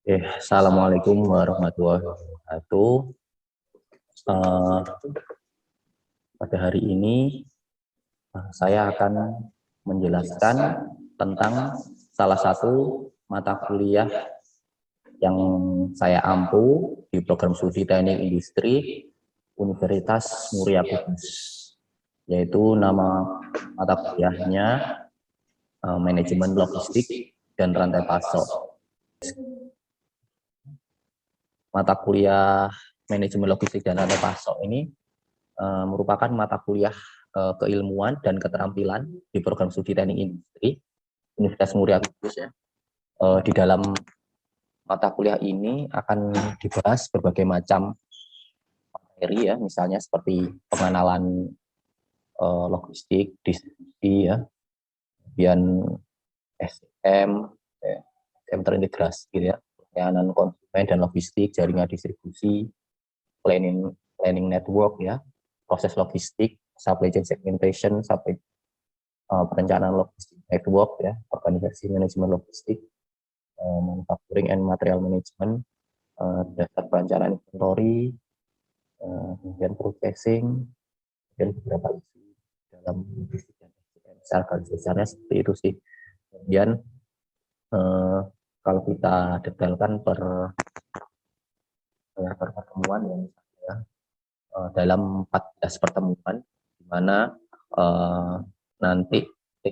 Assalamualaikum warahmatullahi wabarakatuh. Eh, Pada hari ini saya akan menjelaskan tentang salah satu mata kuliah yang saya ampu di program studi teknik industri Universitas Muria Kudus, yaitu nama mata kuliahnya Manajemen Logistik dan Rantai Pasok. Mata kuliah Manajemen Logistik dan Rantai Pasok ini merupakan mata kuliah keilmuan dan keterampilan di program studi teknik industri Universitas Muria Kudus ya. Di dalam mata kuliah ini akan dibahas berbagai macam materi ya, misalnya seperti pengenalan logistik, distribusi ya, kemudian SDM, SDM terintegrasi gitu ya, pelayanan konsumen dan logistik, jaringan distribusi, planning network ya, proses logistik, supply chain segmentation, perencanaan logistik network ya, organisasi manajemen logistik, manufacturing and material management, dasar perencanaan inventory, kemudian processing, dan beberapa isu dalam logistik dan SDM. Secara garis besarnya seperti itu sih. Kemudian kalau kita detailkan per pertemuan yang dalam 14 pertemuan, di mana nanti 16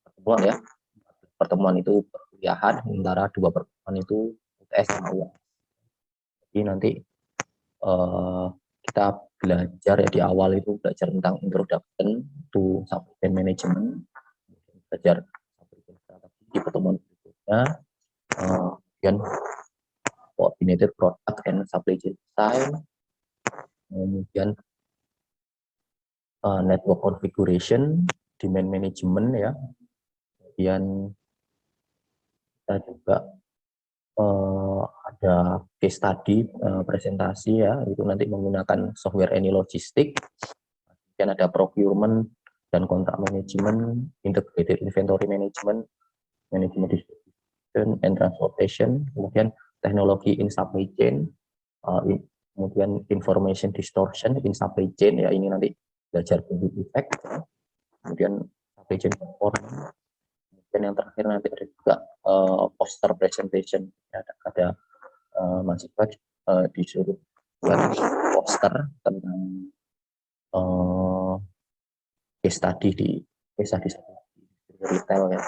pertemuan ya, pertemuan itu perkuliahan, sementara 2 pertemuan itu UTS sama UAS. Jadi nanti kita belajar ya, di awal itu belajar tentang introduction to supply chain management, belajar strategi di pertemuan berikutnya, kemudian coordinated product and supply chain design, kemudian network configuration, demand management ya, kemudian kita juga ada case study presentasi ya, itu nanti menggunakan software AnyLogistic, kemudian ada procurement dan kontrak management, integrated inventory management, manajemen distribution and transportation, kemudian teknologi in supply chain, kemudian information distortion in supply chain ya, ini nanti belajar build effect, kemudian supply chain performance, dan yang terakhir nanti ada juga poster presentation, ada mahasiswa disuruh buat poster tentang case study di retail yang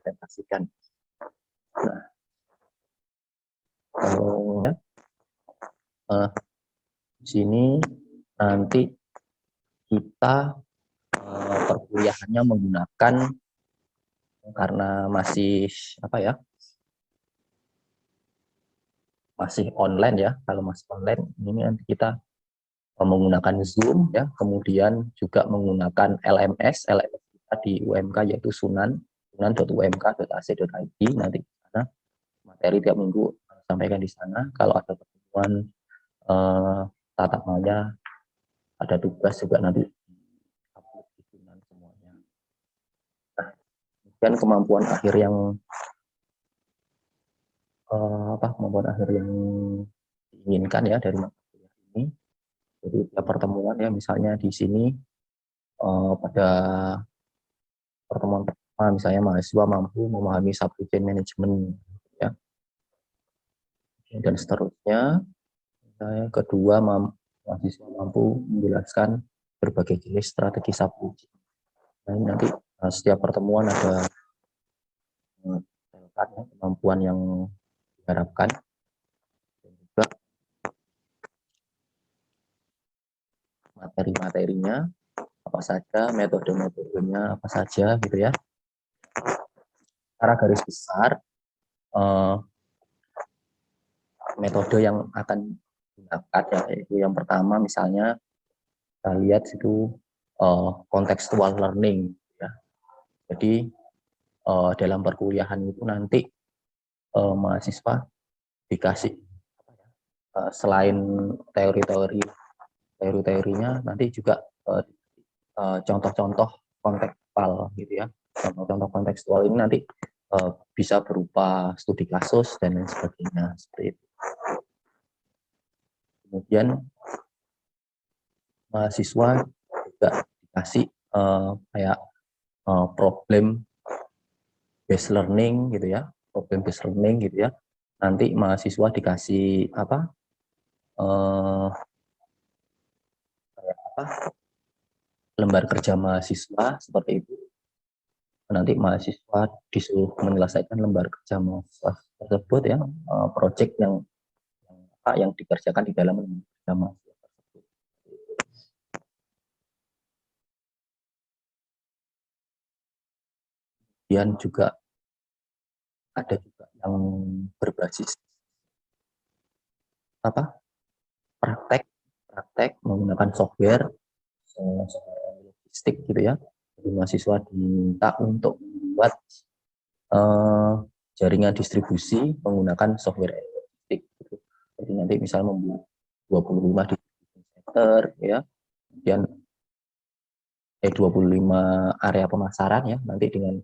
presentasikan. Nah, kalau di sini nanti kita perkuliahannya menggunakan, karena masih masih online ya, kalau masih online ini nanti kita menggunakan Zoom ya, kemudian juga menggunakan LMS kita di UMK yaitu sunan.umk.ac.id. nanti sana materi tiap minggu sampaikan di sana. Kalau ada pertemuan tatap muka, ada tugas juga nanti upload di Sunan semuanya. Nah, dan kemampuan akhir yang diinginkan ya dari mata kuliah ini. Jadi tiap pertemuan ya, misalnya di sini pada pertemuan pertama misalnya mahasiswa mampu memahami supply chain management ya, dan seterusnya. Yang kedua, mahasiswa mampu menjelaskan berbagai jenis strategi supply chain. Nah, nanti setiap pertemuan ada kemampuan yang diharapkan, dan juga materi-materinya apa saja, metode-metodenya apa saja gitu ya. Secara garis besar metode yang akan digunakan ya, yaitu yang pertama misalnya kita lihat itu contextual learning ya. Jadi dalam perkuliahan itu nanti mahasiswa dikasih selain teori-teorinya nanti juga contoh-contoh kontekstual gitu ya. Contoh-contoh kontekstual ini nanti bisa berupa studi kasus dan lain sebagainya seperti itu. Kemudian mahasiswa juga dikasih kayak problem based learning gitu ya, problem based learning gitu ya. Nanti mahasiswa dikasih apa? Kayak apa? Lembar kerja mahasiswa seperti itu. Nanti mahasiswa disuruh menyelesaikan lembar kerja mahasiswa tersebut ya, proyek yang dikerjakan di dalam lembar kerja mahasiswa tersebut. Kemudian juga ada juga yang berbasis apa? Praktek menggunakan software logistik gitu ya. Jadi mahasiswa diminta untuk membuat jaringan distribusi menggunakan software logistik. Gitu. Jadi nanti misalnya membuat 25 distribution center ya, kemudian 25 area pemasaran ya, nanti dengan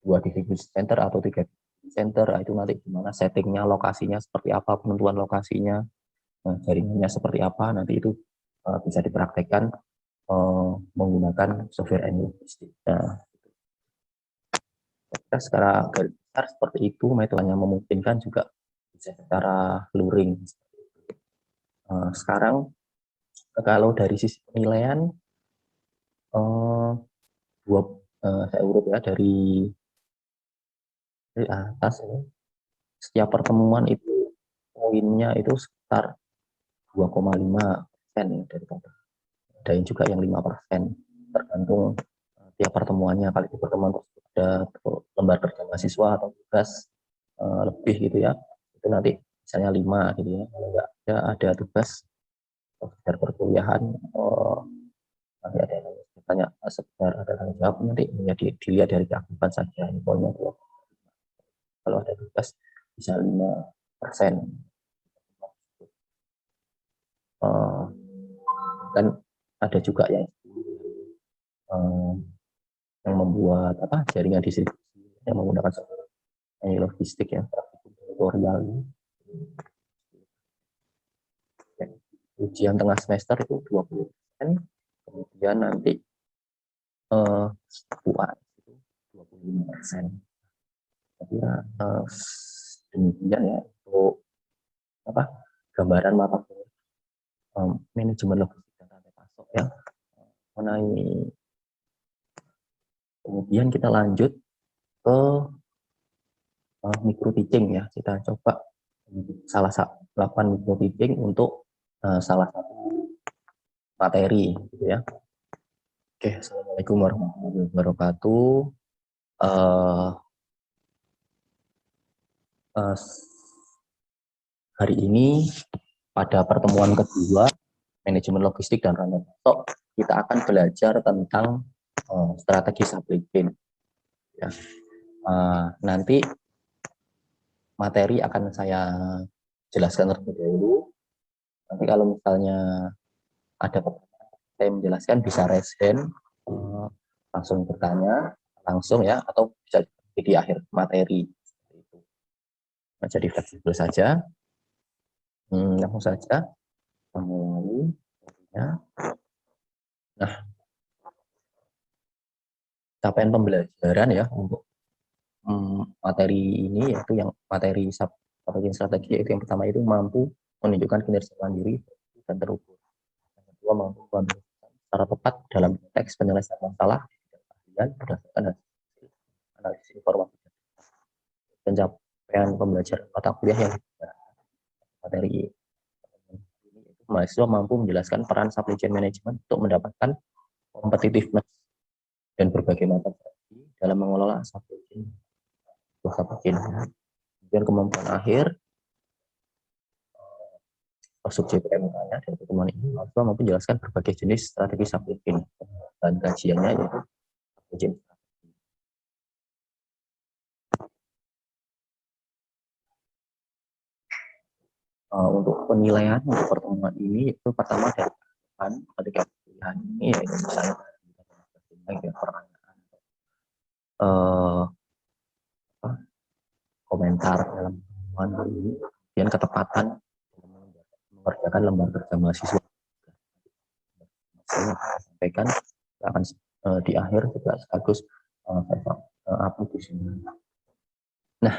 2 distribution center atau 3 center, itu nanti gimana settingnya, lokasinya seperti apa, penentuan lokasinya, jaringannya seperti apa, nanti itu bisa dipraktekkan menggunakan software and logistik. Nah, kita secara garis besar seperti itu, metodenya memungkinkan juga bisa secara luring. Sekarang kalau dari sisi penilaian, saya urut ya dari atas ini, setiap pertemuan itu poinnya itu sekitar 2,5% ya dari kata. Ada yang juga yang 5%, tergantung tiap pertemuannya. Kali di pertemuan tersebut ada lembar kerja mahasiswa atau tugas lebih gitu ya, itu nanti misalnya 5 gitu ya. Kalau enggak ada tugas sekedar perkuliahan, nanti ada yang tanya sekedar ada tanggung jawab, nanti dilihat dari keaktifan saja. Ini poinnya kalau ada tugas bisa 5%. Dan ada juga yang membuat jaringan distribusi yang menggunakan software logistik ya, tutorial. Ujian tengah semester itu 20%, kemudian nanti UAS itu 25%. Saya demikian ya untuk gambaran mata kuliah manajemen logistik dan rantai pasok ya mengenai. Kemudian kita lanjut ke micro teaching ya, kita coba melakukan micro teaching untuk salah satu materi gitu ya. Oke, assalamualaikum warahmatullahi wabarakatuh. Hari ini pada pertemuan kedua manajemen logistik dan rantai pasok, kita akan belajar tentang strategi supply chain. Ya. Nanti materi akan saya jelaskan terlebih dahulu. Nanti kalau misalnya ada saya menjelaskan bisa raise hand, langsung bertanya langsung ya, atau bisa di akhir materi. Nah, jadi fleksibel saja. Langsung saja mulai. Ya. Nah, capaian pembelajaran ya untuk materi ini, yaitu yang materi strategi, yaitu yang pertama itu mampu menunjukkan kinerja mandiri dan terukur. Yang kedua, mampu mengambil secara tepat dalam konteks penyelesaian masalah dan berdasarkan hasil analisis informasi. Pencapaian pembelajaran mata kuliah yang materi ini, mahasiswa mampu menjelaskan peran supply chain management untuk mendapatkan competitiveness dan berbagai macam strategi dalam mengelola supply chain. Kemudian kemampuan akhir subjek PMK-nya dari pertemuan ini, mahasiswa mampu menjelaskan berbagai jenis strategi supply chain dan kajiannya yaitu supply chain. Untuk penilaian untuk pertemuan ini itu pertama dari ketika pilihan ini yaitu misalnya pertanyaan komentar dalam pertemuan hari ini, kemudian ketepatan mengerjakan lembar kerja mahasiswa. Saya sampaikan akan di akhir juga sekaligus upload di sini. Nah,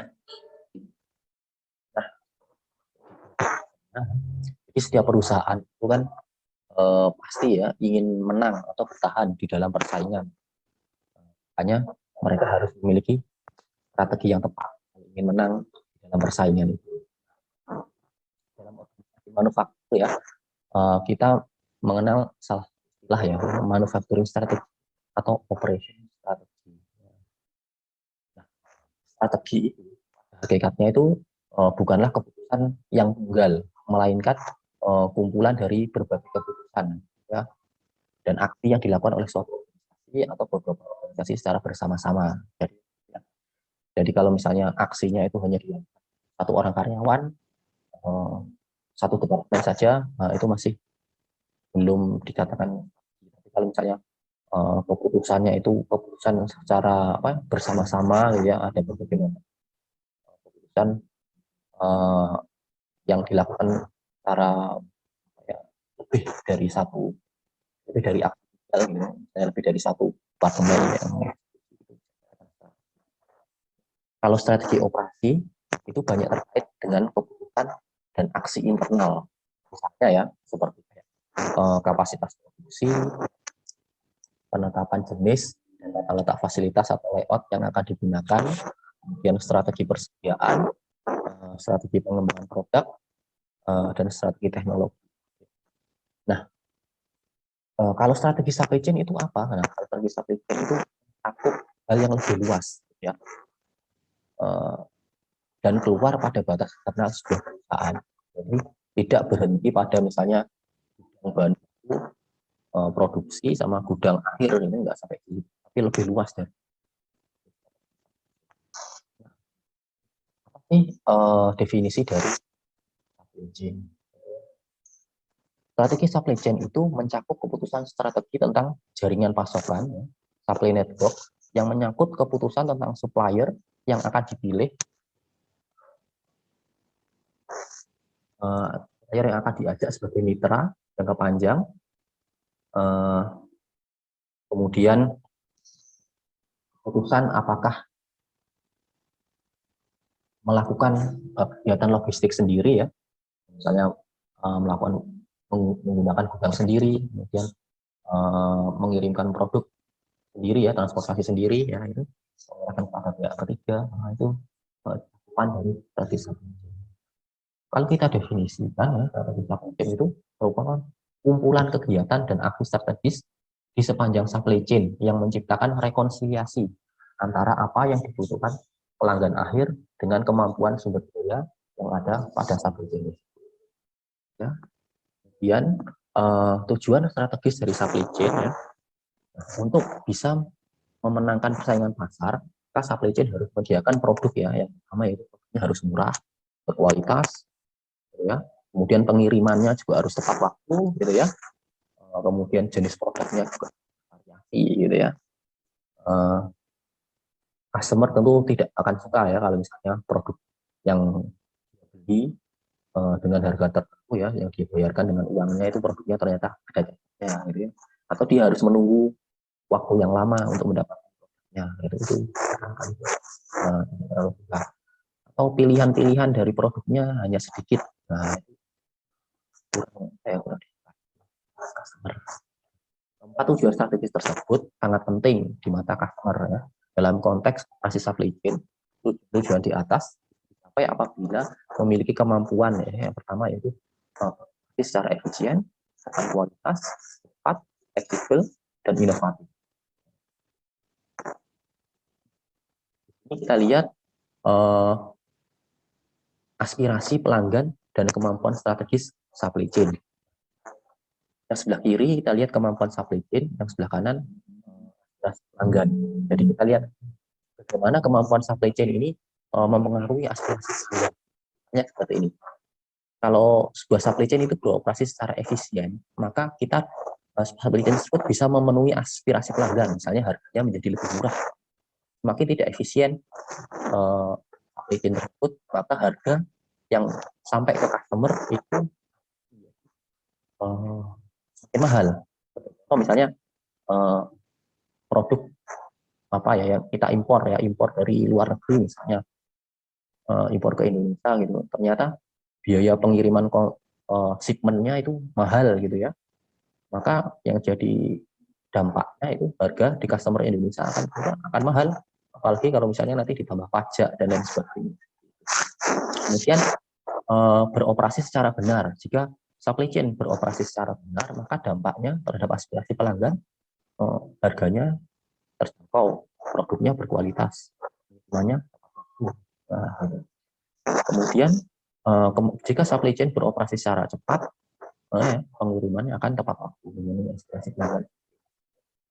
jadi setiap perusahaan itu kan pasti ya ingin menang atau bertahan di dalam persaingan. Makanya mereka harus memiliki strategi yang tepat ingin menang dalam persaingan itu. Dalam organisasi manufaktur ya, kita mengenal salah istilah ya, manufacturing strategy atau operation strategy. Nah, strategi itu hakikatnya itu bukanlah keputusan yang tunggal, melainkan kumpulan dari berbagai keputusan ya, dan aksi yang dilakukan oleh suatu organisasi atau beberapa organisasi secara bersama-sama. Jadi kalau misalnya aksinya itu hanya dilakukan satu orang karyawan, satu departemen saja, itu masih belum dikatakan. Tapi kalau misalnya keputusannya itu keputusan secara bersama-sama, ya ada berbagai keputusan yang dilakukan secara lebih dari satu, lebih dari lebih dari satu departemen. Ya. Kalau strategi operasi itu banyak terkait dengan keputusan dan aksi internal, misalnya ya seperti kapasitas produksi, penetapan jenis dan tata letak fasilitas atau layout yang akan digunakan, kemudian strategi persediaan, strategi pengembangan produk, dan strategi teknologi. Nah, kalau strategi supply chain itu apa? Nah, strategi supply chain itu mencakup hal yang lebih luas, ya, dan keluar pada batas internal sebuah perusahaan. Jadi tidak berhenti pada misalnya gudang bahan produksi sama gudang akhir, ini enggak sampai gitu, tapi lebih luas dari. Ini definisi dari supply chain. Strategi supply chain itu mencakup keputusan strategi tentang jaringan pasokan, supply network, yang menyangkut keputusan tentang supplier yang akan dipilih, supplier yang akan diajak sebagai mitra jangka panjang, kemudian keputusan apakah melakukan kegiatan logistik sendiri ya, misalnya melakukan menggunakan gudang sendiri, kemudian mengirimkan produk sendiri ya, transportasi sendiri ya, itu akan pada pihak ketiga. Nah, itu cakupan dari strategi supply chain. Kalau kita definisikan ya, strategi supply chain itu merupakan kumpulan kegiatan dan aksi strategis di sepanjang supply chain yang menciptakan rekonsiliasi antara apa yang dibutuhkan pelanggan akhir dengan kemampuan sumber daya yang ada pada supply chain. Ya. Kemudian tujuan strategis dari supply chain ya, untuk bisa memenangkan persaingan pasar, maka supply chain harus menyediakan produk ya, yang pertama itu produknya harus murah, berkualitas, gitu ya. Kemudian pengirimannya juga harus tepat waktu, gitu ya. Kemudian jenis produknya juga variasi, gitu ya. Customer tentu tidak akan suka ya kalau misalnya produk yang dibeli dengan harga tertentu ya, yang dibayarkan dengan uangnya itu produknya ternyata ada cacatnya, gitu ya. Atau dia harus menunggu waktu yang lama untuk mendapatkan produknya, itu terlalu besar. Atau pilihan-pilihan dari produknya hanya sedikit. Nah, kurang customer. Keempat, tujuan strategis tersebut sangat penting di mata customer ya. Dalam konteks operasi supply chain, tujuan di atas dicapai apabila memiliki kemampuan ya. Yang pertama yaitu secara efisien, kualitas, cepat, fleksibel, dan inovatif. Ini kita lihat aspirasi pelanggan dan kemampuan strategis supply chain. Yang sebelah kiri kita lihat kemampuan supply chain, yang sebelah kanan pelanggan. Jadi kita lihat bagaimana kemampuan supply chain ini mempengaruhi aspirasi pelanggan. Seperti ini. Kalau sebuah supply chain itu beroperasi secara efisien, maka kita supply chain tersebut bisa memenuhi aspirasi pelanggan. Misalnya harganya menjadi lebih murah. Semakin tidak efisien supply supply chain tersebut, maka harga yang sampai ke customer itu semakin mahal. So, misalnya produk apa ya yang kita impor dari luar negeri misalnya, impor ke Indonesia gitu, ternyata biaya pengiriman shipment-nya itu mahal gitu ya, maka yang jadi dampaknya itu harga di customer Indonesia akan mahal, apalagi kalau misalnya nanti ditambah pajak dan lain sebagainya. Kemudian beroperasi secara benar. Jika supply chain beroperasi secara benar, maka dampaknya terhadap aspirasi pelanggan, harganya terjangkau, produknya berkualitas, namanya. Nah, kemudian jika supply chain beroperasi secara cepat, pengirimannya akan tepat waktu memenuhi aspirasi pelanggan.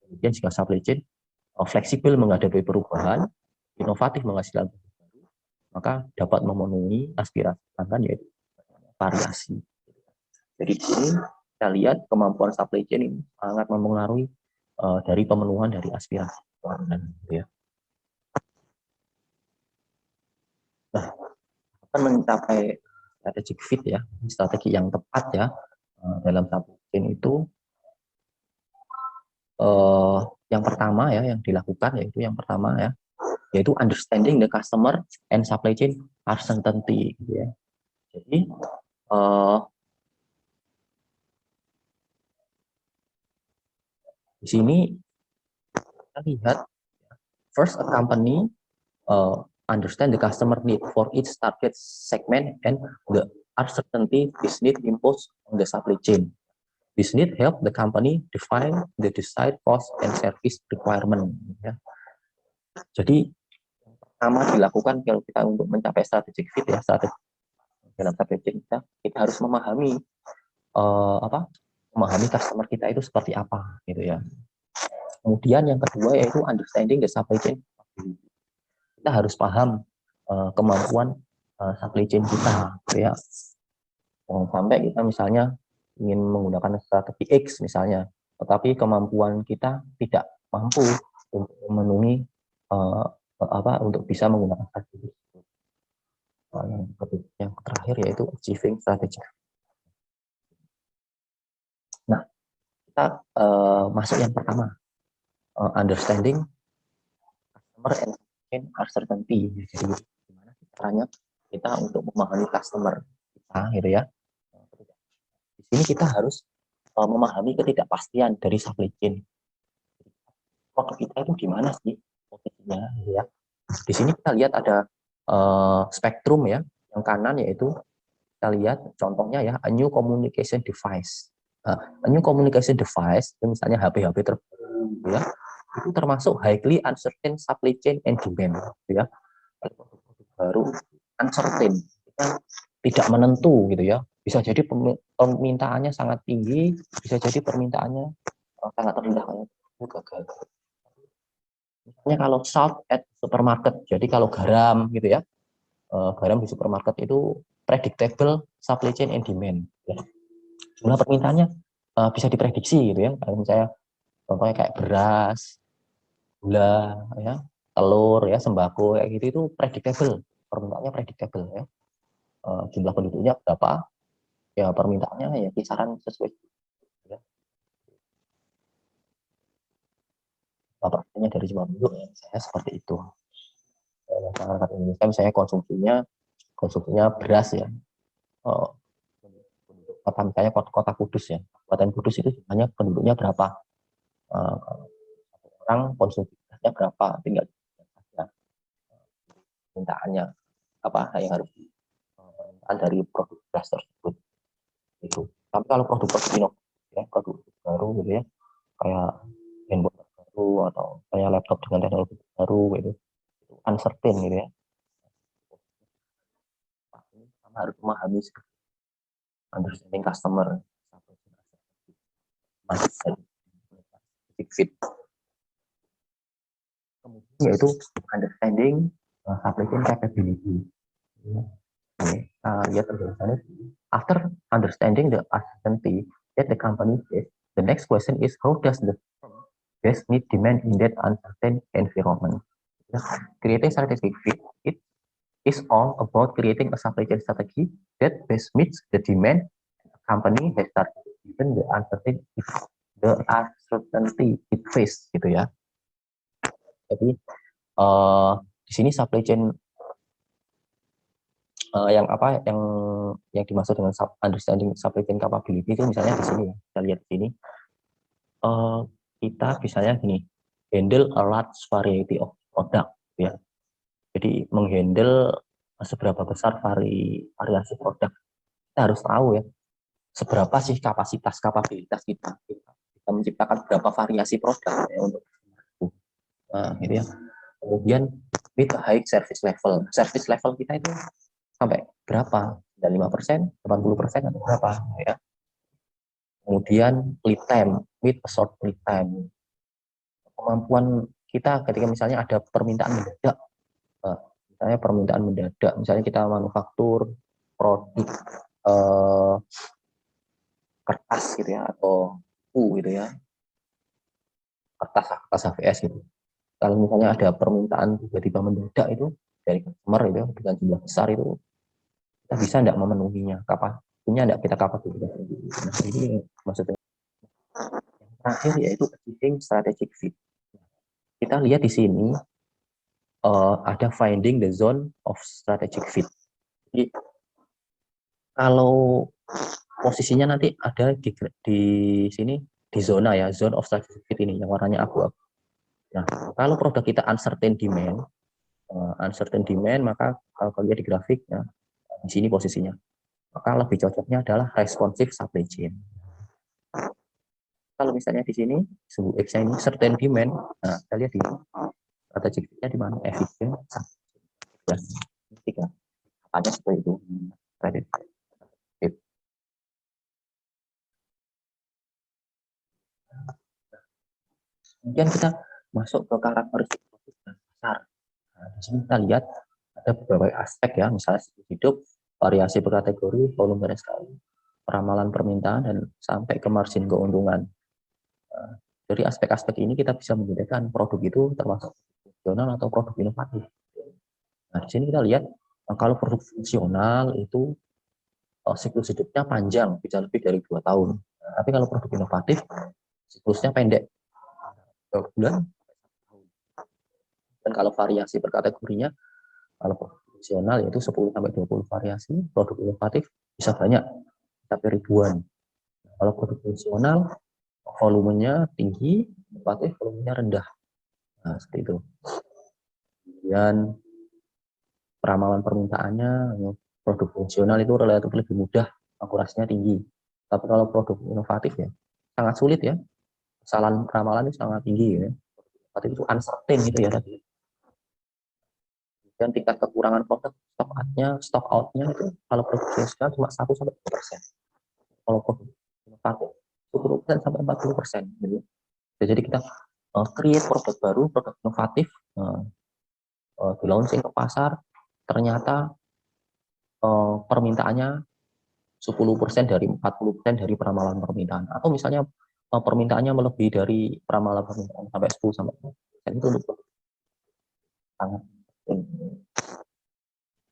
Kemudian jika supply chain fleksibel menghadapi perubahan, inovatif menghasilkan produk baru, maka dapat memenuhi aspirasi pelanggan, yaitu variasi. Jadi di sini kita lihat kemampuan supply chain ini sangat mempengaruhi dari pemenuhan dari aspirasi pelanggan. Ya. Nah, akan mencapai strategic fit ya, strategi yang tepat ya dalam supply chain itu. Yang pertama ya yang dilakukan yaitu understanding the customer and supply chain uncertainty gitu ya. Jadi di sini kita lihat first a company understand the customer need for its target segment and the uncertainty this need imposed on the supply chain. This need help the company define the desired cost and service requirement. Ya. Jadi yang pertama dilakukan kalau kita untuk mencapai strategic fit ya, strategi dalam supply chain kita harus memahami memahami customer kita itu seperti apa gitu ya. Kemudian yang kedua yaitu understanding the supply chain. Kita harus paham kemampuan supply chain kita gitu ya. Jangan sampai kita misalnya ingin menggunakan strategi X misalnya, tetapi kemampuan kita tidak mampu untuk memenuhi untuk bisa menggunakan strategi. Yang terakhir yaitu achieving strategic. Nah, kita masuk yang pertama, understanding customer and uncertainty. Jadi gimana caranya kita untuk memahami customer kita gitu ya. Di sini kita harus memahami ketidakpastian dari supply chain. Produk kita itu gimana sih posisinya gitu ya. Di sini kita lihat ada spektrum ya, yang kanan yaitu kita lihat contohnya ya, a new communication device. A new communication device itu misalnya HP-HP terbaru ya, itu termasuk highly uncertain supply chain and demand gitu ya. Produk baru uncertain, kita tidak menentu gitu ya. Bisa jadi permintaannya sangat tinggi, bisa jadi permintaannya sangat rendah kayak gagal. Misalnya kalau salt at supermarket, jadi kalau garam gitu ya, garam di supermarket itu predictable supply chain and demand. Ya. Jumlah permintaannya bisa diprediksi gitu ya. Misalnya contohnya kayak beras, gula, ya, telur, ya, sembako kayak gitu itu predictable, permintaannya predictable ya. Jumlah penduduknya berapa, ya permintaannya ya kisaran sesuai. Ya. Persennya dari jumlah penduduk ya, saya seperti itu. Masyarakat Indonesia misalnya konsumsinya beras ya. Kota misalnya kota Kudus ya, Kabupaten Kudus itu sebenarnya penduduknya berapa, orang konsumsi berasnya berapa, tinggal permintaannya apa yang harus permintaan dari produk beras tersebut itu. Tapi kalau produk-produk inovasi ya, produk baru gitu ya, kayak handphone baru atau kayak laptop dengan teknologi baru gitu, itu uncertain gitu ya. Kita harus memahami understanding customer, fit. Kemudian yaitu understanding supply chain capability. Lihat penjelasannya. After understanding the uncertainty that the company face, the next question is how does the firm best meet demand in that uncertain environment. Creating strategic fit is all about creating a supply chain strategy that best meets the demand company has started even the uncertainty it face gitu ya. Jadi di sini supply chain yang apa yang dimaksud dengan understanding supply chain capability itu misalnya di sini ya, kita lihat di sini kita misalnya gini, handle a large variety of product ya. Jadi menghandle seberapa besar variasi produk, kita harus tahu ya seberapa sih kapabilitas kita menciptakan berapa variasi produk ya untuk gitu ya. Kemudian with high service level kita itu sampai berapa? Dan 5%, 80% atau berapa ya. Kemudian lead time, with a short lead time. Kemampuan kita ketika misalnya ada permintaan mendadak, misalnya kita manufaktur produk kertas gitu ya, atau buku gitu ya, kertas HVS gitu. Kalau misalnya ada permintaan tiba-tiba mendadak itu dari customer itu dengan jumlah besar itu, kita bisa tidak memenuhinya, punya tidak kita kapasitas. Nah, ini maksudnya yang terakhir yaitu achieving strategic fit. Kita lihat di sini ada finding the zone of strategic fit. Jadi kalau posisinya nanti ada di sini di zona ya, zone of strategic fit ini yang warnanya abu-abu. Nah, kalau produk kita uncertain demand, maka kalau kalian di grafik ya, di sini posisinya, maka lebih cocoknya adalah responsive supply chain. Kalau misalnya di sini suhu X ini certain demand, nah kita lihat di strategiknya di mana, efisien, tiga, ada seperti itu. Kemudian kita masuk ke karakteristik pasar. Nah, di sini kita lihat ada beberapa aspek ya, misalnya hidup, variasi per kategori, volume dan skala, peramalan permintaan, dan sampai ke margin keuntungan. Nah, dari aspek-aspek ini kita bisa membedakan produk itu termasuk fungsional atau produk inovatif. Nah, di sini kita lihat kalau produk fungsional itu siklus hidupnya panjang, bisa lebih dari 2 tahun. Nah, tapi kalau produk inovatif siklusnya pendek, 2 bulan. Dan kalau variasi per kategorinya, kalau produk fungsional yaitu 10-20 variasi, produk inovatif bisa banyak, sampai ribuan. Kalau produk fungsional volumenya tinggi, inovatif volumenya rendah. Nah, seperti itu. Kemudian peramalan permintaannya, produk fungsional itu relatif lebih mudah, akurasinya tinggi. Tapi kalau produk inovatif ya sangat sulit ya, kesalahan peramalan itu sangat tinggi ya. Inovatif itu uncertain gitu ya tadi. Dan tingkat kekurangan produk, stock out-nya itu kalau produk fungsional cuma 1-2%. Kalau produk inovatif 10% sampai 40%. Gitu. Jadi kita create produk baru, produk inovatif, di launching ke pasar, ternyata permintaannya 10% dari 40% dari peramalan permintaan, atau misalnya permintaannya melebihi dari peramalan permintaan sampai 10-20%, itu untuk sangat.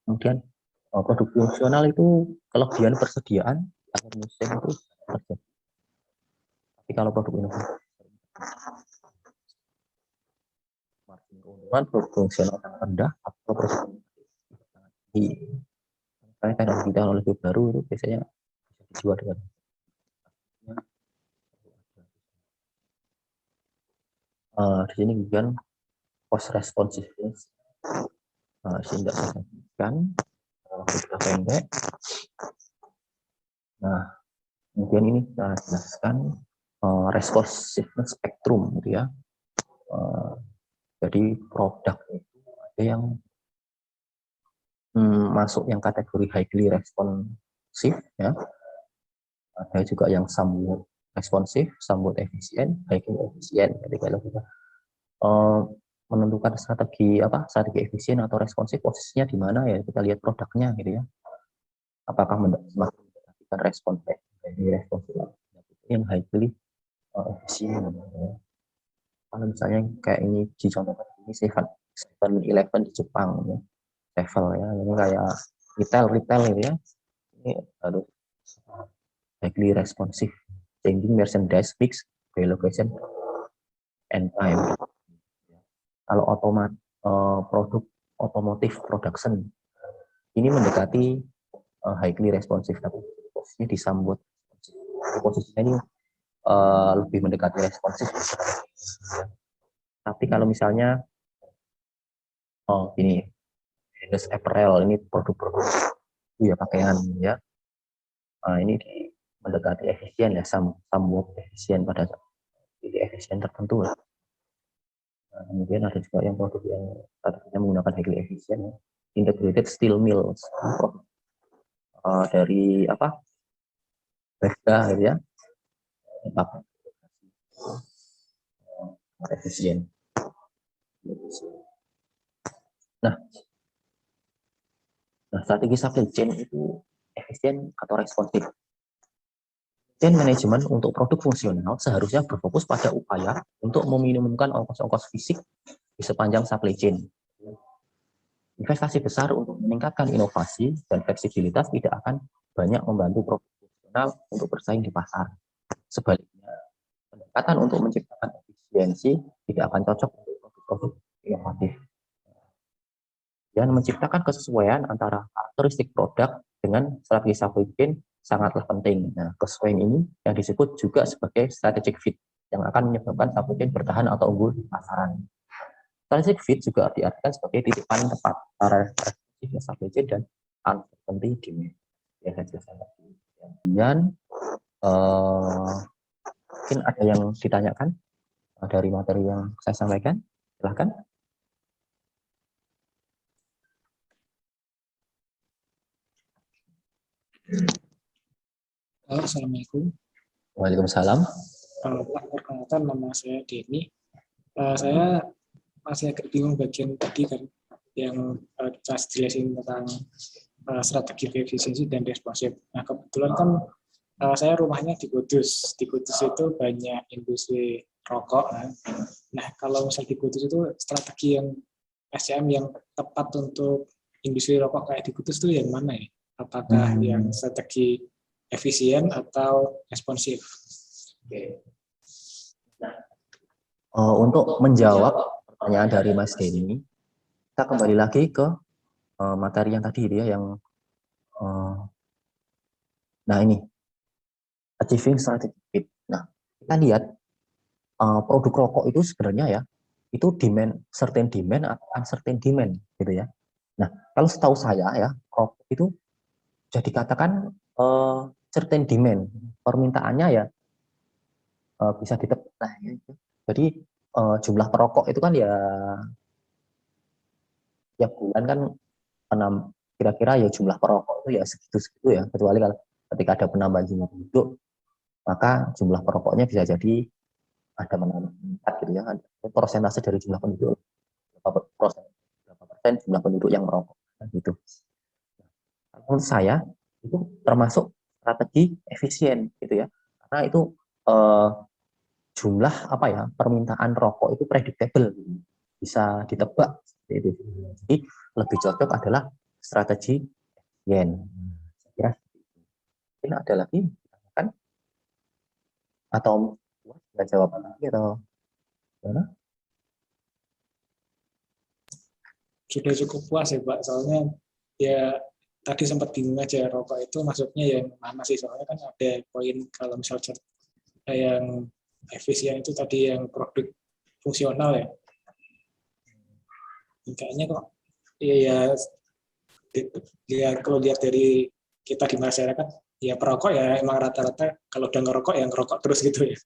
Kemudian produk fungsional itu kelebihan persediaan akhir musim itu terjadi. Tapi kalau produk inovatif margin keuntungan produk fungsional sangat rendah atau produk sangat tinggi. Karena kadang teknologi baru itu biasanya bisa dijual dengan di sini kemudian cost responsiveness. Sini tidak saya sampaikan sudah pendek. Nah, kemudian ini kita jelaskan responsiveness spectrum gitu ya. Jadi produk itu ada yang masuk yang kategori highly responsive ya. Ada juga yang somewhat responsif, somewhat efisien, highly efisien. Jadi kalau kita menentukan strategi efisien atau responsif, posisinya di mana ya, kita lihat produknya gitu ya. Apakah semakin mendapatkan respon responsif yang highly efisien ya. Kalau misalnya kayak ini dicontohkan ini 7-Eleven di Jepang ya. travel ya, ini kayak retail gitu ya. Ini harus highly responsive, changing merchandise mix by location and time. Kalau produk otomotif production ini mendekati highly responsive, tapi posisinya disambut posisinya ini lebih mendekati responsif. Tapi kalau misalnya ini Hennes Apparel, ini produk-produk ya pakaian ya, ini mendekati efisien ya, somewhat efisien pada titik efisien tertentu lah. Nah, kemudian ada juga yang produk yang tadinya menggunakan highly efisien ya. Integrated steel mills dari apa Befda ya, efisien. Nah, strategi supply chain itu efisien atau responsif. Chain management untuk produk fungsional seharusnya berfokus pada upaya untuk meminimumkan ongkos-ongkos fisik di sepanjang supply chain. Investasi besar untuk meningkatkan inovasi dan fleksibilitas tidak akan banyak membantu produk fungsional untuk bersaing di pasar. Sebaliknya, pendekatan untuk menciptakan efisiensi tidak akan cocok untuk produk-produk inovatif. Dan menciptakan kesesuaian antara karakteristik produk dengan strategi supply chain sangatlah penting. Nah, kesesuaian ini yang disebut juga sebagai strategic fit yang akan menyebabkan supply chain bertahan atau unggul di pasaran. Strategic fit juga diartikan sebagai titik paling tepat antara responsive supply chain dan uncertainty demand. Ya, dan mungkin ada yang ditanyakan dari materi yang saya sampaikan, silahkan. Halo, Assalamualaikum. Waalaikumsalam. Perkenalkan, nama saya Denny. Saya masih agak bingung bagian tadi kan yang saya jelasin tentang strategi efisiensi dan responsif. Nah, kebetulan kan saya rumahnya di Kudus. Di Kudus itu banyak industri rokok. Nah, kalau misal di Kudus itu strategi yang SCM yang tepat untuk industri rokok kayak di Kudus itu yang mana ya? Apakah yang strategi efisien atau responsif? Oke. Untuk menjawab pertanyaan dari Mas Denny, kita kembali lagi ke materi yang tadi ya, yang nah ini achieving strategic fit. Nah, kita lihat produk rokok itu sebenarnya ya, itu certain demand atau uncertain demand gitu ya. Nah, kalau setahu saya ya, rokok itu bisa dikatakan certain demand, permintaannya ya bisa ditebak. Nah, gitu. Jadi jumlah perokok itu kan ya tiap bulan kan kira-kira ya jumlah perokok itu ya segitu-segitu ya, kecuali kalau ketika ada penambahan jumlah penduduk, maka jumlah perokoknya bisa jadi ada meningkat gitu ya, persentase dari jumlah penduduk, berapa persen jumlah penduduk yang merokok gitu. Menurut saya itu termasuk strategi efisien gitu ya, karena itu jumlah apa ya, permintaan rokok itu predictable, bisa ditebak gitu. Jadi lebih cocok adalah strategi yen. Ya, ini ada lagi kan? Atau nggak jawaban lagi atau gimana? Sudah cukup puas ya Pak, soalnya ya tadi sempat bingung aja rokok itu maksudnya yang mana sih, soalnya kan ada poin kalau misalnya yang efisien itu tadi yang produk fungsional ya. Kayaknya kok ya kalau lihat dari kita di masyarakat ya perokok ya emang rata-rata kalau udah ngerokok ya ngerokok terus gitu ya.